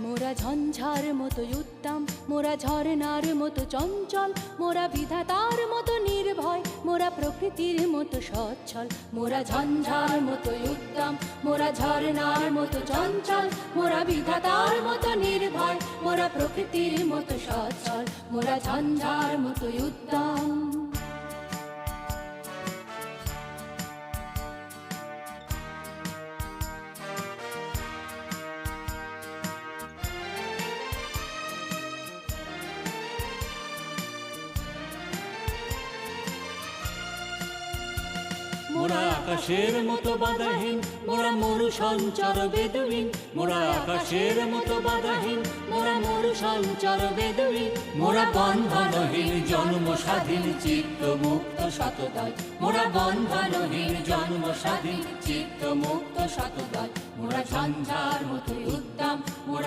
মোরা ঝঞ্ঝার মতো উত্তম, মোরা ঝরনার মতো চঞ্চল, মোরা বিধাতার মতো নির্ভয়, মোরা প্রকৃতির মতো সচ্ছল। মোরা ঝঞ্ঝার মতো উত্তম, মোরা ঝরনার মতো চঞ্চল, মোরা বিধাতার মতো নির্ভয়, মোরা প্রকৃতির মতো সচ্ছল। মোরা ঝঞ্ঝার মতো উত্তম। মোরা আকাশের মতো বাধাহীন, মোরা মরু সঞ্চার বেদুইন। মোরা আকাশের মতো বাধাহীন, মোরা মরু সঞ্চার বেদুইন। মোরা বন্ধনহীন জন্ম স্বাধীন, চিত্ত মুক্ত শতদয়। মোরা বন্ধনহীন জন্ম স্বাধীন, চিত্ত মুক্ত শতদয়। মোরা ঝঞ্ঝার মতো উদ্দাম, মোরা